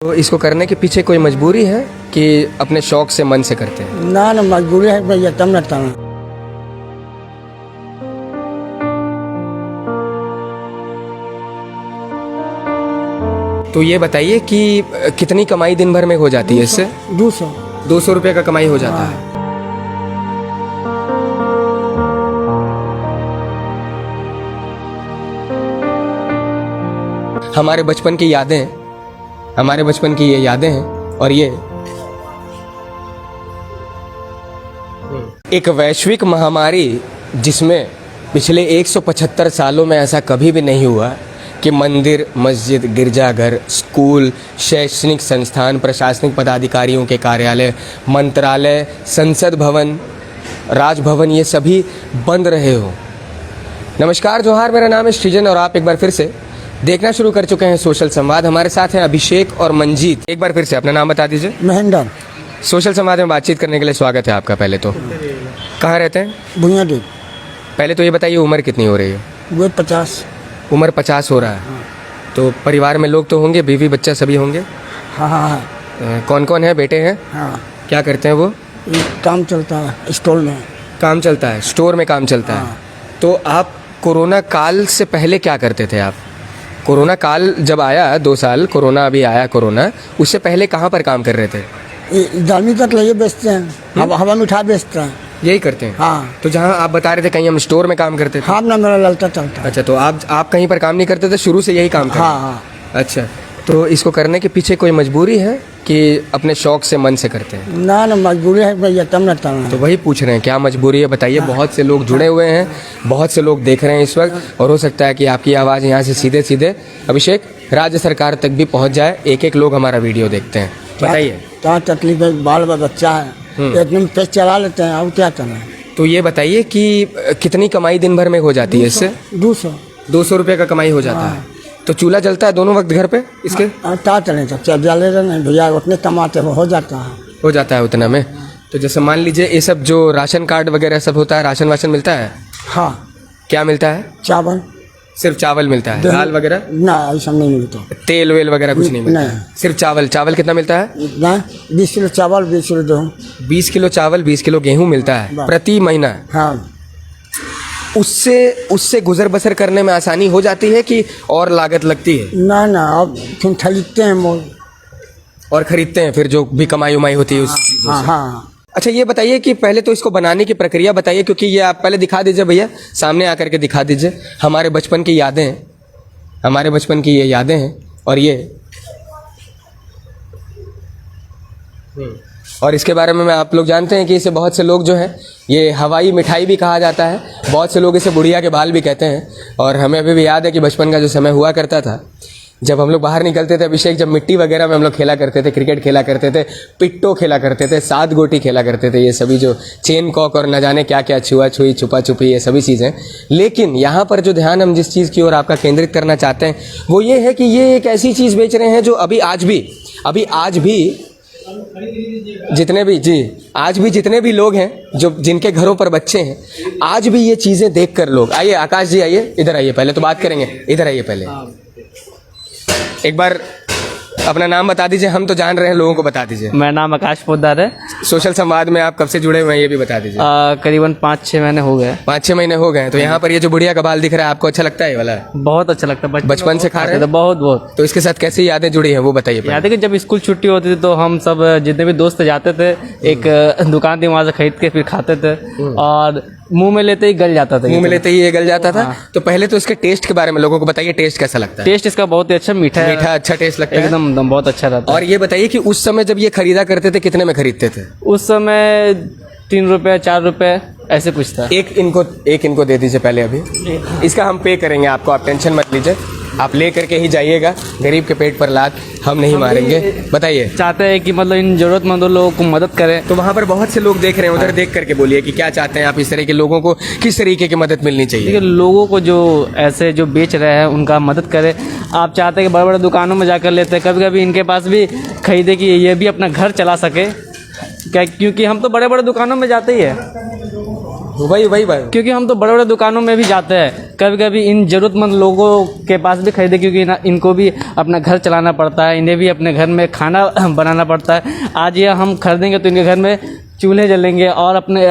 तो इसको करने के पीछे कोई मजबूरी है कि अपने शौक से मन से करते हैं? ना ना मजबूरी है भैया, तब न तब। तो ये बताइए कि कितनी कमाई दिन भर में हो जाती है इससे? 200 रुपये का कमाई हो जाता है। हमारे बचपन की यादें हैं, हमारे बचपन की ये यादें हैं। और ये एक वैश्विक महामारी जिसमें पिछले 175 सालों में ऐसा कभी भी नहीं हुआ कि मंदिर, मस्जिद, गिरजाघर, स्कूल, शैक्षणिक संस्थान, प्रशासनिक पदाधिकारियों के कार्यालय, मंत्रालय, संसद भवन, राजभवन, ये सभी बंद रहे हो। नमस्कार, जोहार, मेरा नाम है सृजन और आप एक बार फिर से देखना शुरू कर चुके हैं सोशल संवाद। हमारे साथ हैं अभिषेक और मंजीत। एक बार फिर से अपना नाम बता दीजिए। महेंद्र। सोशल संवाद में बातचीत करने के लिए स्वागत है आपका। पहले तो कहाँ रहते हैं? बुनियादी। पहले तो ये बताइए, उम्र कितनी हो रही है? वो 50। उम्र 50 हो रहा है। तो परिवार में लोग तो होंगे, बीवी बच्चा सभी होंगे? हाँ हाँ हाँ। कौन कौन है? बेटे हैं? हाँ। क्या करते हैं वो? काम चलता है स्टोर में। काम चलता है, स्टोर में काम चलता है। तो आप कोरोना काल से पहले क्या करते थे आप? कोरोना काल जब आया, 2 साल कोरोना अभी आया, कोरोना उससे पहले कहाँ पर काम कर रहे थे? दालमी तक ले बेचते हैं, हवा मिठाई बेचते हैं। यही करते हैं? हाँ। तो जहाँ आप बता रहे थे कहीं हम स्टोर में काम करते थे? हाँ ना, मेरा ललता चलता है। अच्छा, तो आप कहीं पर काम नहीं करते थे, शुरू से यही काम करते? हाँ हाँ। अच्छा, तो इसको करने के पीछे कोई मजबूरी है कि अपने शौक से मन से करते हैं? ना ना मजबूरी है भैया, तब न तब। तो वही पूछ रहे हैं, क्या मजबूरी है बताइए। बहुत से लोग जुड़े हुए हैं, बहुत से लोग देख रहे हैं इस वक्त, और हो सकता है कि आपकी आवाज़ यहाँ से सीधे सीधे अभिषेक राज्य सरकार तक भी पहुँच जाए। एक एक लोग हमारा वीडियो देखते हैं। बताइए क्या तकलीफ है? बाल बच्चा है, एक दिन पेट चला लेते हैं, और क्या चला। तो ये बताइए कि कितनी कमाई दिन भर में हो जाती है इससे? 200 रुपये का कमाई हो जाता है। तो चूल्हा जलता है दोनों वक्त घर पे इसके? क्या चले, जब जले रहे भैया, उतने कमाते हो जाता है। हो जाता है उतना में। तो जैसे मान लीजिए ये सब जो राशन कार्ड वगैरह सब होता है, राशन वाशन मिलता है? हाँ। क्या मिलता है? चावल। सिर्फ चावल मिलता है? दाल वगैरह? ना, ऐसा नहीं मिलता। तेल वेल वगैरह कुछ नहीं मिलता? नहीं। सिर्फ चावल। चावल कितना मिलता है? ना, 20 किलो चावल, 20 किलो गेहूँ। 20 किलो चावल, 20 किलो गेहूँ मिलता है प्रति महीना? हाँ। उससे गुजर बसर करने में आसानी हो जाती है कि और लागत लगती है? ना ना, अब फिर खरीदते हैं मोल और खरीदते हैं फिर जो भी कमाई उमाई होती है उस चीज़ों से। हाँ। अच्छा, ये बताइए कि पहले तो इसको बनाने की प्रक्रिया बताइए, क्योंकि ये आप पहले दिखा दीजिए भैया, सामने आकर के दिखा दीजिए। हमारे बचपन की यादें हैं, हमारे बचपन की ये यादें हैं। और इसके बारे में आप लोग जानते हैं कि इसे बहुत से लोग जो हैं, ये हवाई मिठाई भी कहा जाता है। बहुत से लोग इसे बुढ़िया के बाल भी कहते हैं। और हमें अभी भी याद है कि बचपन का जो समय हुआ करता था, जब हम लोग बाहर निकलते थे अभिषेक, जब मिट्टी वगैरह में हम लोग खेला करते थे, क्रिकेट खेला करते थे, पिट्टो खेला करते थे, 7 गोटी खेला करते थे, ये सभी जो चेन कॉक और न जाने क्या क्या, छुआ छुई, छुपा छुपी, ये सभी चीज़ें। लेकिन यहाँ पर जो ध्यान हम जिस चीज़ की ओर आपका केंद्रित करना चाहते हैं वो ये है कि ये एक ऐसी चीज़ बेच रहे हैं जो अभी आज भी जितने भी लोग हैं, जो जिनके घरों पर बच्चे हैं, आज भी ये चीज़ें देखकर लोग, आइए आकाश जी, आइए इधर आइए, पहले तो बात करेंगे, इधर आइए पहले। एक बार अपना नाम बता दीजिए, हम तो जान रहे हैं, लोगों को बता दीजिए। मेरा नाम आकाश पोद्दार है। सोशल संवाद में आप कब से जुड़े हुए हैं ये भी बता दीजिए। करीबन 5-6 महीने हो गए। 5-6 महीने हो गए। तो यहाँ पर ये जो बुढ़िया का बाल दिख रहा है, आपको अच्छा लगता है ये वाला? बहुत अच्छा लगता है। बचपन से खा रहे हैं? बहुत। तो इसके साथ कैसी यादें जुड़ी हैं वो बताइए। याद है कि जब स्कूल छुट्टी होती थी तो हम सब जितने भी दोस्त जाते थे, एक दुकान थी, वहाँ से खरीद के फिर खाते थे, और मुंह में लेते ही गल जाता था। मुंह में लेते ही ये गल जाता था। तो पहले तो इसके टेस्ट के बारे में लोगों को बताइए, टेस्ट कैसा लगता है? टेस्ट इसका बहुत ही अच्छा, मीठा अच्छा टेस्ट लगता है, एकदम बहुत अच्छा रहता है। और ये बताइए कि उस समय जब ये खरीदा करते थे कितने में खरीदते थे? उस समय 3 रुपये 4 रुपये ऐसे कुछ था। एक इनको दे दीजिए पहले, अभी इसका हम पे करेंगे आपको, आप टेंशन मत लीजिए, आप ले करके ही जाइएगा। गरीब के पेट पर लात हम नहीं मारेंगे। बताइए। चाहते हैं कि मतलब इन जरूरतमंदों लोगों को मदद करें। तो वहाँ पर बहुत से लोग देख रहे हैं, उधर देख करके बोलिए कि क्या चाहते हैं आप, इस तरह के लोगों को किस तरीके की मदद मिलनी चाहिए? देखिए, लोगों को जो ऐसे जो बेच रहे हैं उनका मदद करें। आप चाहते हैं कि बड़े बड़े दुकानों में जाकर लेते हैं, कभी कभी इनके पास भी खरीदे कि ये भी अपना घर चला सके, क्या, क्योंकि हम तो बड़े बड़े दुकानों में जाते ही है। वही वही भाई। क्योंकि हम तो बड़े बड़े दुकानों में भी जाते हैं, कभी कभी इन ज़रूरतमंद लोगों के पास भी खरीदे, क्योंकि इनको भी अपना घर चलाना पड़ता है, इन्हें भी अपने घर में खाना बनाना पड़ता है। आज ये हम खरीदेंगे तो इनके घर में चूल्हे जलेंगे और अपने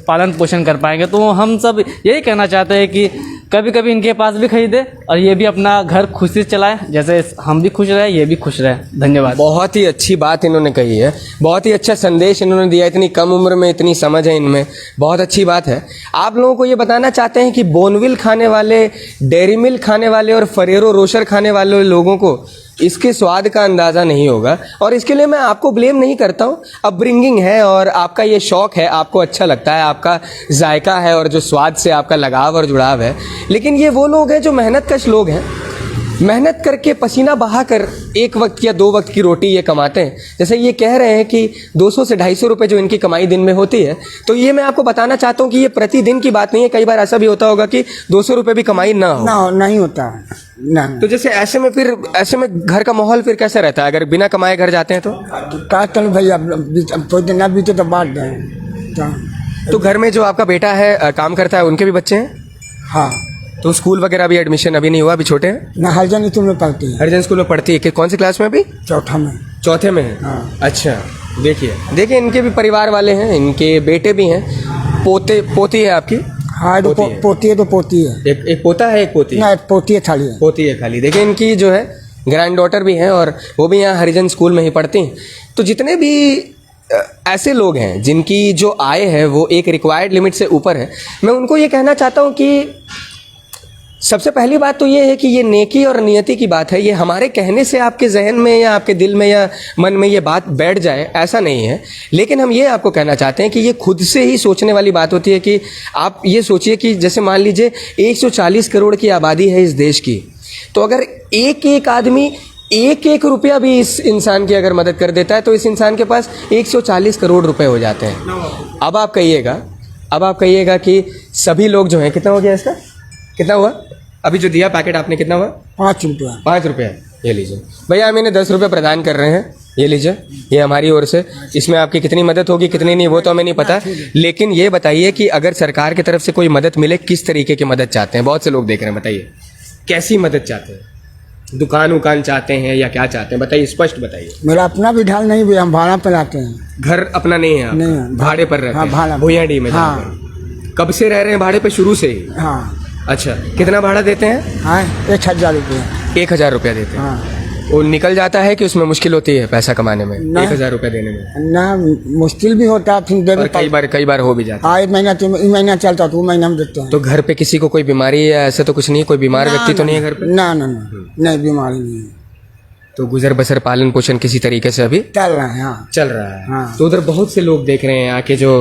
पालन पोषण कर पाएंगे। तो हम सब यही कहना चाहते हैं कि कभी कभी इनके पास भी खरीदे और ये भी अपना घर खुशी से चलाएं, जैसे हम भी खुश रहे ये भी खुश रहे। धन्यवाद। बहुत ही अच्छी बात इन्होंने कही है, बहुत ही अच्छा संदेश इन्होंने दिया। इतनी कम उम्र में इतनी समझ है इनमें, बहुत अच्छी बात है। आप लोगों को ये बताना चाहते हैं कि बोनविल खाने वाले, डेयरी मिल्क खाने वाले और फरेरो रोशर खाने वाले लोगों को इसके स्वाद का अंदाज़ा नहीं होगा, और इसके लिए मैं आपको ब्लेम नहीं करता हूँ। अपब्रिंगिंग है और आपका ये शौक़ है, आपको अच्छा लगता है, आपका जायका है और जो स्वाद से आपका लगाव और जुड़ाव है। लेकिन ये वो लोग हैं जो मेहनतकश लोग हैं, मेहनत करके पसीना बहाकर एक वक्त या 2 वक्त की रोटी ये कमाते हैं। जैसे ये कह रहे हैं कि 200 से 250 रुपये जो इनकी कमाई दिन में होती है, तो ये मैं आपको बताना चाहता हूँ कि ये प्रतिदिन की बात नहीं है। कई बार ऐसा भी होता होगा कि 200 रुपये भी कमाई ना हो। नहीं होता है ना। तो जैसे ऐसे में घर का माहौल फिर कैसा रहता है अगर बिना कमाए घर जाते हैं तो? क्या चलो भैया, कोई दिन ना बीते तो बात दें। तो घर में जो आपका बेटा है काम करता है, उनके भी बच्चे हैं? हाँ। तो स्कूल वगैरह भी एडमिशन अभी नहीं हुआ, अभी छोटे हैं? ना हरिजन स्कूल में पढ़ती है। हरिजन स्कूल में पढ़ती है कि कौन सी क्लास में अभी? चौथा में। चौथे में है। हाँ। अच्छा, देखिए इनके भी परिवार वाले हैं, इनके बेटे भी हैं, पोती है आपकी? हाँ, पोती है तो पोती है। एक पोता है, एक पोती है? ना, एक पोती है खाली है। पोती है खाली। देखिए इनकी जो है ग्रैंड डॉटर भी हैं और वो भी यहाँ हरिजन स्कूल में ही पढ़ती हैं। तो जितने भी ऐसे लोग हैं जिनकी जो आय है वो एक रिक्वायर्ड लिमिट से ऊपर है, मैं उनको ये कहना चाहता हूँ कि सबसे पहली बात तो ये है कि ये नेकी और नियति की बात है। ये हमारे कहने से आपके जहन में या आपके दिल में या मन में ये बात बैठ जाए, ऐसा नहीं है। लेकिन हम ये आपको कहना चाहते हैं कि ये खुद से ही सोचने वाली बात होती है कि आप ये सोचिए कि जैसे मान लीजिए 140 करोड़ की आबादी है इस देश की, तो अगर एक आदमी 1 रुपया भी इस इंसान की अगर मदद कर देता है तो इस इंसान के पास 140 करोड़ रुपए हो जाते हैं। अब आप कहिएगा कि सभी लोग जो हैं, कितना हो गया इसका, कितना हुआ अभी जो दिया पैकेट आपने, कितना हुआ? 5 रुपया। 5 रुपया। ये लीजिए भैया, हम इन्हें 10 रुपये प्रदान कर रहे हैं, ये लीजिए, ये हमारी ओर से। इसमें आपकी कितनी मदद होगी कितनी नहीं वो तो हमें नहीं पता, लेकिन ये बताइए कि अगर सरकार की तरफ से कोई मदद मिले, किस तरीके की मदद चाहते हैं? बहुत से लोग देख रहे हैं, बताइए कैसी मदद चाहते हैं? दुकान चाहते हैं या क्या चाहते हैं? बताइए, स्पष्ट बताइए। मेरा अपना भी ढाल नहीं भैया, हम भाड़ा पे लाते हैं। घर अपना नहीं है? नहीं है, भाड़े पर रहते हाँ, हैं? भाड़ा। भुइयाडी में? हाँ। कब से रह रहे हैं भाड़े पे? शुरू से ही? हाँ। अच्छा, कितना भाड़ा देते हैं? हाँ, 1000 रुपये। 1000 रुपया देते हैं? हाँ। वो निकल जाता है कि उसमें मुश्किल होती है पैसा कमाने में? 1000 रुपया देने में ना, मुश्किल भी होता है, फिर देने। कई बार हो भी जाता है। हाँ, 1 महीना चलता तो 2 महीना हम देते हैं। तो घर पे किसी को कोई बीमारी या ऐसा तो कुछ नहीं, कोई बीमार व्यक्ति तो नहीं है घर पे? ना, नहीं, बीमारी नहीं है। तो गुजर बसर पालन पोषण किसी तरीके से अभी चल रहा है। हाँ, चल रहा है। हाँ। तो उधर बहुत से लोग देख रहे हैं, यहाँ के जो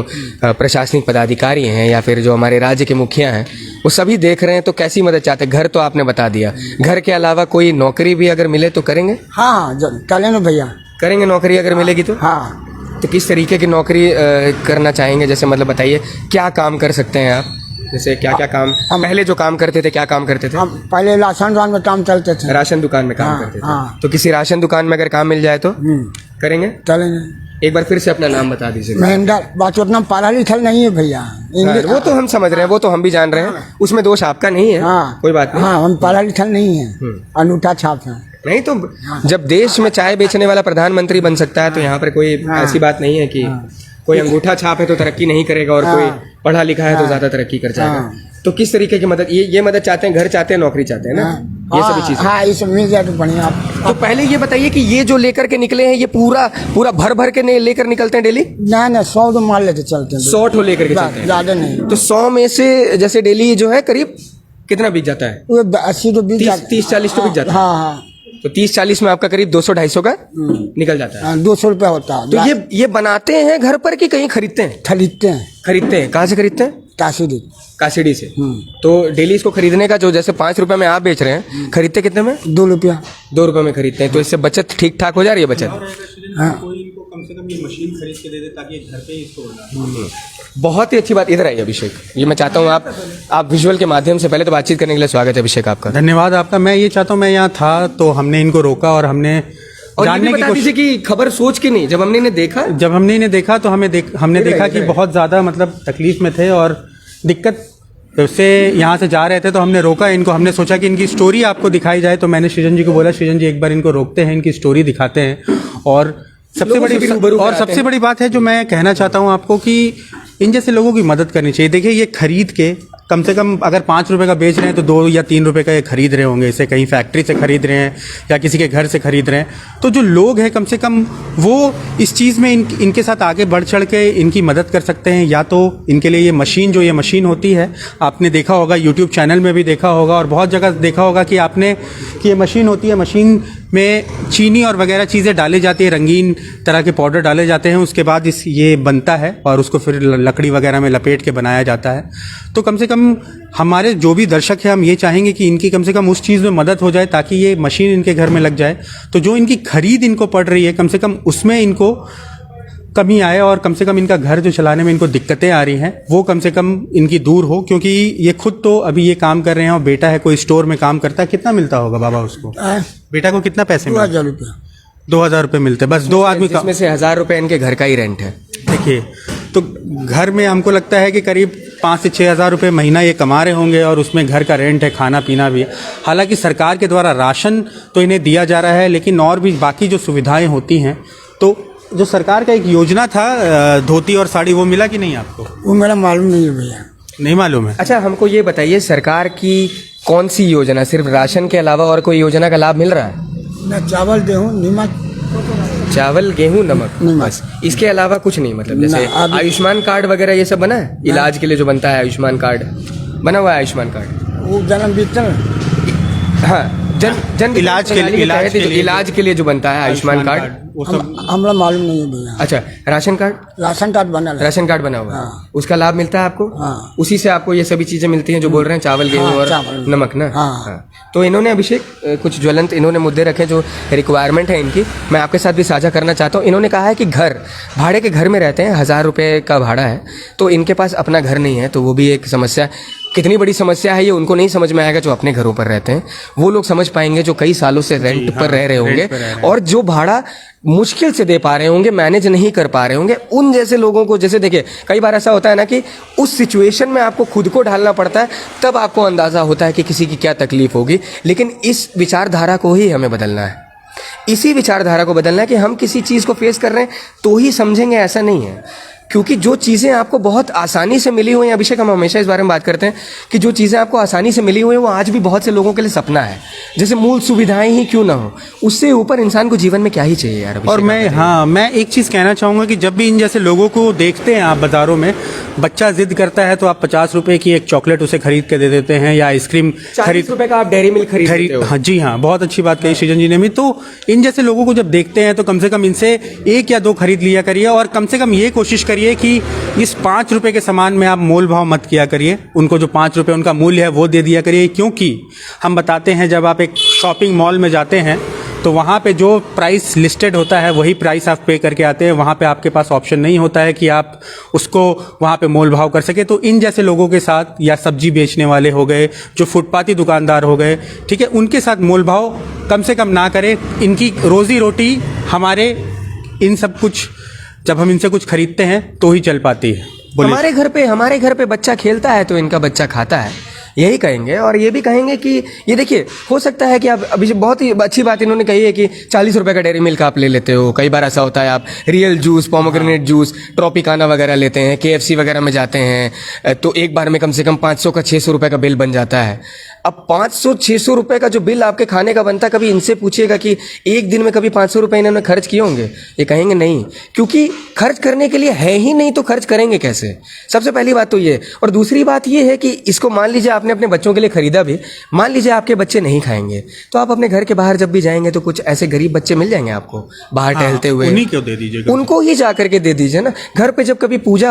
प्रशासनिक पदाधिकारी हैं या फिर जो हमारे राज्य के मुखिया हैं, वो सभी देख रहे हैं। तो कैसी मदद चाहते हैं? घर तो आपने बता दिया, घर के अलावा कोई नौकरी भी अगर मिले तो करेंगे? हाँ, चले ना भैया, करेंगे नौकरी अगर मिलेगी तो? हाँ। तो किस तरीके की नौकरी करना चाहेंगे? जैसे मतलब बताइए, क्या काम कर सकते हैं आप? जैसे क्या क्या काम पहले जो काम करते थे, क्या काम करते थे? हम पहले राशन दुकान में काम चलते थे। राशन दुकान में काम हाँ, करते थे। हाँ। तो किसी राशन दुकान में अगर काम मिल जाए तो करेंगे? चलेंगे। एक बार फिर से अपना नाम बता दीजिए। महेंद्र, बात उतना पढ़ा लिखल नहीं है भैया। वो तो हम समझ रहे हैं, वो तो हम भी जान रहे हैं, उसमें दोष आपका नहीं है। हाँ, कोई बात नहीं। हाँ, हम पढ़ा लिखल नहीं है, अनूठा छाप है। नहीं तो जब देश में चाय बेचने वाला प्रधानमंत्री बन सकता है तो यहाँ पर कोई ऐसी बात नहीं है कि कोई अंगूठा छाप है तो तरक्की नहीं करेगा और कोई पढ़ा लिखा है तो ज्यादा तरक्की कर जाएगा। तो किस तरीके की मदद? ये मदद चाहते हैं, घर चाहते हैं, नौकरी चाहते हैं ना? ये सभी चीजें। हाँ, ये सब मिल जाए तो बढ़िया। तो पहले ये बताइए कि ये जो लेकर के निकले हैं, ये पूरा भर के लेकर निकलते हैं डेली? ना, 100 तो माल लेके चलते हैं। 100 ठो लेकर के चलते हैं? ज्यादा नहीं। तो 100 में से जैसे डेली जो है करीब कितना बिक जाता है? 80 तो बिक जाता है। 30-40 तो बिक जाता है? हाँ। तो 30-40 में आपका करीब 200-250 का निकल जाता है? 200 रुपया होता है। तो ये बनाते हैं घर पर कि कहीं खरीदते हैं? खरीदते हैं। कहाँ से खरीदते हैं? काशीडी से। तो डेली इसको खरीदने का जो, जैसे 5 रुपए में आप बेच रहे हैं, खरीदते कितने में? 2 रुपया। 2 रुपए में खरीदते हैं। तो इससे बचत ठीक ठाक हो जा रही है बचत? हाँ। कोई इनको कम से कम ये मशीन खरीद के दे दे ताकि घर पे ही इसको बना। बहुत ही अच्छी बात। इधर आइए अभिषेक, ये मैं चाहता हूँ आप विजुअल के माध्यम से पहले तो बातचीत करने के लिए स्वागत है अभिषेक आपका। धन्यवाद आपका। मैं ये चाहता हूँ, मैं यहाँ था तो हमने इनको रोका और हमने और ये जानने भी की बता कोशिश। दीजिए कि खबर सोच के नहीं, जब हमने इन्हें देखा जब हमने इन्हें देखा तो हमने देखा कि बहुत ज़्यादा मतलब तकलीफ में थे और दिक्कत से यहाँ से जा रहे थे, तो हमने रोका इनको। हमने सोचा कि इनकी स्टोरी आपको दिखाई जाए, तो मैंने सृजन जी को बोला, सृजन जी एक बार इनको रोकते हैं, इनकी स्टोरी दिखाते हैं। और सबसे बड़ी बात है जो मैं कहना चाहता हूँ आपको कि इन जैसे लोगों की मदद करनी चाहिए। देखिए, ये खरीद के कम से कम अगर 5 रुपए का बेच रहे हैं तो 2 या 3 रुपए का ये खरीद रहे होंगे, इसे कहीं फैक्ट्री से खरीद रहे हैं या किसी के घर से खरीद रहे हैं। तो जो लोग हैं कम से कम वो इस चीज़ में इनके साथ आगे बढ़ चढ़ के इनकी मदद कर सकते हैं। या तो इनके लिए ये मशीन होती है, आपने देखा होगा, यूट्यूब चैनल में भी देखा होगा और बहुत जगह देखा होगा कि आपने कि ये मशीन होती है, मशीन में चीनी और वगैरह चीज़ें डाली जाती है, रंगीन तरह के पाउडर डाले जाते हैं, उसके बाद ये बनता है और उसको फिर लकड़ी वगैरह में लपेट के बनाया जाता है। तो कम से कम हमारे जो भी दर्शक हैं, हम ये चाहेंगे कि इनकी कम से कम उस चीज़ में मदद हो जाए ताकि ये मशीन इनके घर में लग जाए। तो जो इनकी खरीद इनको पड़ रही है, कम से कम उसमें इनको कमी आए और कम से कम इनका घर जो चलाने में इनको दिक्कतें आ रही हैं वो कम से कम इनकी दूर हो। क्योंकि ये खुद तो अभी ये काम कर रहे हैं और बेटा है कोई स्टोर में काम करता है। कितना मिलता होगा बाबा उसको? बेटा को कितना पैसे मिलते? 2000 रुपया। 2000 रुपये मिलते, बस 2 आदमी का। इसमें से 1000 रुपये इनके घर का ही रेंट है। देखिए, तो घर में हमको लगता है कि करीब 5 से 6 हज़ार रुपये महीना ये कमा रहे होंगे और उसमें घर का रेंट है, खाना पीना भी है। हालांकि सरकार के द्वारा राशन तो इन्हें दिया जा रहा है, लेकिन और भी बाकी जो सुविधाएं होती हैं, तो जो सरकार का एक योजना था धोती और साड़ी, वो मिला कि नहीं आपको? वो मेरा मालूम नहीं है भैया। नहीं मालूम है? अच्छा, हमको ये बताइए, सरकार की कौन सी योजना, सिर्फ राशन के अलावा और कोई योजना का लाभ मिल रहा है? न चावल गेहूँ नमक। चावल गेहूँ नमक, बस, इसके अलावा कुछ नहीं? मतलब जैसे आयुष्मान कार्ड वगैरह ये सब बना है? इलाज के लिए जो बनता है आयुष्मान कार्ड बना हुआ है? आयुष्मान कार्ड वो जन्म वितरण, हाँ, जन इलाज के लिए जो बनता है आयुष्मान कार्ड, वो सब हमरा मालूम नहीं है भैया। अच्छा, राशन कार्ड? राशन कार्ड बना है। राशन कार्ड बना हुआ है, हाँ। उसका लाभ मिलता है आपको? हाँ। उसी से आपको ये सभी चीजें मिलती हैं जो बोल रहे हैं, चावल गेहूँ हाँ, और चावल। नमक ना? हाँ। हाँ। तो इन्होंने अभिषेक कुछ ज्वलंत इन्होंने मुद्दे रखे जो रिक्वायरमेंट है इनकी, मैं आपके साथ भी साझा करना चाहता हूँ। इन्होंने कहा है कि घर भाड़े के घर में रहते हैं, 1000 रुपये का भाड़ा है, तो इनके पास अपना घर नहीं है, तो वो भी एक समस्या। कितनी बड़ी समस्या है ये उनको नहीं समझ में आएगा जो अपने घरों पर रहते हैं, वो लोग समझ पाएंगे जो कई सालों से रेंट पर रह रहे होंगे और जो भाड़ा मुश्किल से दे पा रहे होंगे, मैनेज नहीं कर पा रहे होंगे। उन जैसे लोगों को, जैसे देखिए कई बार ऐसा होता है ना कि उस सिचुएशन में आपको खुद को ढालना पड़ता है, तब आपको अंदाज़ा होता है कि किसी की क्या तकलीफ होगी। लेकिन इस विचारधारा को ही हमें बदलना है, इसी विचारधारा को बदलना है कि हम किसी चीज़ को फेस कर रहे हैं तो ही समझेंगे, ऐसा नहीं है। क्योंकि जो चीज़ें आपको बहुत आसानी से मिली हुई हैं, अभिषेक, हम हमेशा इस बारे में बात करते हैं कि जो चीज़ें आपको आसानी से मिली हुई हैं वो आज भी बहुत से लोगों के लिए सपना है। जैसे मूल सुविधाएं ही क्यों ना हो, उससे ऊपर इंसान को जीवन में क्या ही चाहिए यार। और मैं एक चीज़ कहना चाहूँगा कि जब भी इन जैसे लोगों को देखते हैं आप बाज़ारों में, बच्चा जिद करता है तो आप 50 रुपये की एक चॉकलेट उसे खरीद के दे देते हैं, या आइसक्रीम 40 रुपये का आप डेयरी मिल्क खरीद। हाँ जी, हाँ, बहुत अच्छी बात कही सृजन जी ने भी। तो इन जैसे लोगों को जब देखते हैं तो कम से कम इनसे 1 या 2 खरीद लिया करिए और कम से कम ये कोशिश करिए कि इस 5 रुपये के सामान में आप मोल भाव मत किया करिए। उनको जो 5 रुपये उनका मूल्य है वो दे दिया करिए। क्योंकि हम बताते हैं, जब आप एक शॉपिंग मॉल में जाते हैं तो वहाँ पे जो प्राइस लिस्टेड होता है वही प्राइस आप पे करके आते हैं। वहाँ पे आपके पास ऑप्शन नहीं होता है कि आप उसको वहाँ पे मोल भाव कर सके। तो इन जैसे लोगों के साथ, या सब्जी बेचने वाले हो गए, जो फुटपाती दुकानदार हो गए, ठीक है, उनके साथ मोल भाव कम से कम ना करें। इनकी रोजी रोटी हमारे इन सब कुछ, जब हम इनसे कुछ खरीदते हैं तो ही चल पाती है। हमारे घर पे बच्चा खेलता है तो इनका बच्चा खाता है, यही कहेंगे। और ये भी कहेंगे कि ये देखिए, हो सकता है कि आप अभी बहुत ही अच्छी बात इन्होंने कही है कि 40 रुपये का डेयरी मिल्क आप ले लेते हो। कई बार ऐसा होता है आप real juice, pomegranate juice, Tropicana वगैरह लेते हैं, KFC वगैरह में जाते हैं, तो एक बार में कम से कम 500 का 600 रुपये का बिल बन जाता है। अब 500-600 रुपये का जो बिल आपके खाने का बनता है, कभी इनसे पूछिएगा कि एक दिन में कभी 500 रुपये इन्होंने खर्च किए होंगे? ये कहेंगे नहीं, क्योंकि खर्च करने के लिए है ही नहीं, तो खर्च करेंगे कैसे? सबसे पहली बात तो ये। और दूसरी बात ये है कि इसको मान लीजिए आपने अपने बच्चों के लिए खरीदा भी, मान लीजिए आपके बच्चे नहीं खाएंगे, तो आप अपने घर के बाहर जब भी जाएंगे तो कुछ ऐसे गरीब बच्चे मिल जाएंगे आपको बाहर टहलते हुए, उन्हीं को दे दीजिएगा, उनको ही जा करके दे दीजिए ना। घर पे जब कभी पूजा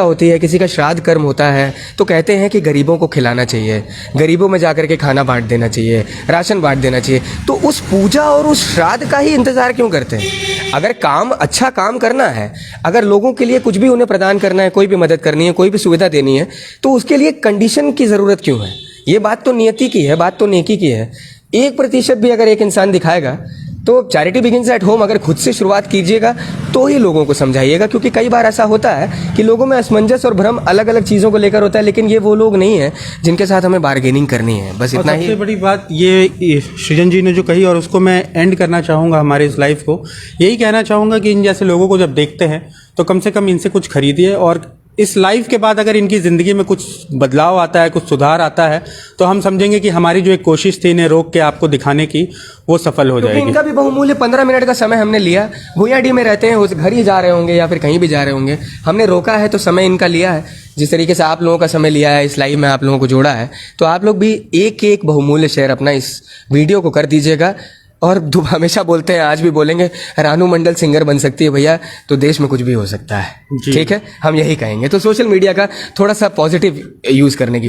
होती है, किसी का श्राद्ध कर्म होता है, तो कहते हैं कि गरीबों को खिलाना चाहिए, गरीबों में जाकर के खाना बांट देना चाहिए, राशन बांट देना चाहिए। तो उस पूजा और उस श्राद्ध का ही इंतजार क्यों करते हैं? अगर अच्छा काम करना है, अगर लोगों के लिए कुछ भी उन्हें प्रदान करना है, कोई भी मदद करनी है, कोई भी सुविधा देनी है, तो उसके लिए कंडीशन की ज़रूरत क्यों है? ये बात तो नियति की है, बात तो नेकी की है। 1% भी अगर एक इंसान दिखाएगा तो चैरिटी बिगिंस एट होम अगर खुद से शुरुआत कीजिएगा तो ही लोगों को समझाइएगा, क्योंकि कई बार ऐसा होता है कि लोगों में असमंजस और भ्रम अलग अलग चीज़ों को लेकर होता है, लेकिन ये वो लोग नहीं है जिनके साथ हमें बार्गेनिंग करनी है। बस इतना ही। सबसे बड़ी बात ये सृजन जी ने जो कही, और उसको मैं एंड करना चाहूँगा हमारे इस लाइफ को, यही कहना चाहूँगा कि इन जैसे लोगों को जब देखते हैं तो कम से कम इनसे कुछ खरीदिए, और इस लाइफ के बाद अगर इनकी ज़िंदगी में कुछ बदलाव आता है, कुछ सुधार आता है, तो हम समझेंगे कि हमारी जो एक कोशिश थी इन्हें रोक के आपको दिखाने की, वो सफल हो जाएगी। इनका भी बहुमूल्य 15 मिनट का समय हमने लिया। भूयाडी में रहते हैं, उस घर ही जा रहे होंगे या फिर कहीं भी जा रहे होंगे, हमने रोका है तो समय इनका लिया है। जिस तरीके से आप लोगों का समय लिया है, इस लाइव में आप लोगों को जोड़ा है, तो आप लोग भी एक एक बहुमूल्य शेयर अपना इस वीडियो को कर दीजिएगा। और हमेशा बोलते हैं, आज भी बोलेंगे, रानू मंडल सिंगर बन सकती है भैया, तो देश में कुछ भी हो सकता है। ठीक है, हम यही कहेंगे। तो सोशल मीडिया का थोड़ा सा पॉजिटिव यूज करने की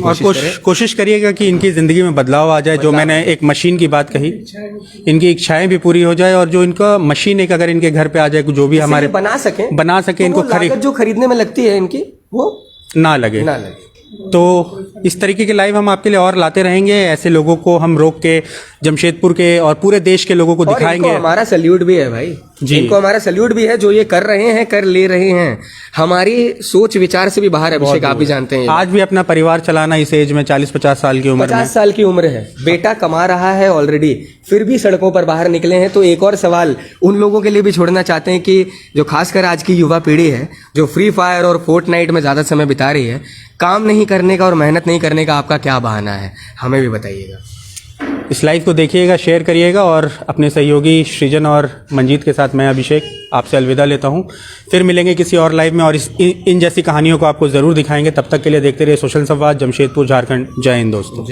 कोशिश करिएगा कि इनकी ज़िंदगी में बदलाव आ जाए। जो मैंने एक मशीन की बात कही, इनकी इच्छाएं भी पूरी हो जाए, और जो इनका मशीन एक अगर इनके घर पे आ जाए, जो भी हमारे बना सके इनको जो खरीदने में लगती है इनकी, वो ना लगे। तो इस तरीके के लाइव हम आपके लिए और लाते रहेंगे। ऐसे लोगों को हम रोक के जमशेदपुर के और पूरे देश के लोगों को दिखाएंगे। इनको हमारा सल्यूट भी है भाई जी, इनको हमारा सल्यूट भी है जो ये कर रहे हैं, कर ले रहे हैं। हमारी सोच विचार से भी बाहर है अभिषेक, आप भी जानते हैं। आज भी अपना परिवार चलाना इस एज में 40-50 साल की उम्र, 50 साल की उम्र है, बेटा कमा रहा है ऑलरेडी, फिर भी सड़कों पर बाहर निकले हैं। तो एक और सवाल उन लोगों के लिए भी छोड़ना चाहते हैं कि जो खासकर आज की युवा पीढ़ी है, जो फ्री फायर और फोर्टनाइट में ज़्यादा समय बिता रही है, काम नहीं करने का और मेहनत नहीं करने का आपका क्या बहाना है, हमें भी बताइएगा। इस लाइव को देखिएगा, शेयर करिएगा, और अपने सहयोगी सृजन और मंजीत के साथ मैं अभिषेक आपसे अलविदा लेता हूं। फिर मिलेंगे किसी और लाइव में, और इन जैसी कहानियों को आपको ज़रूर दिखाएंगे। तब तक के लिए देखते रहिए सोशल संवाद, जमशेदपुर, झारखंड। जय हिंद दोस्तों।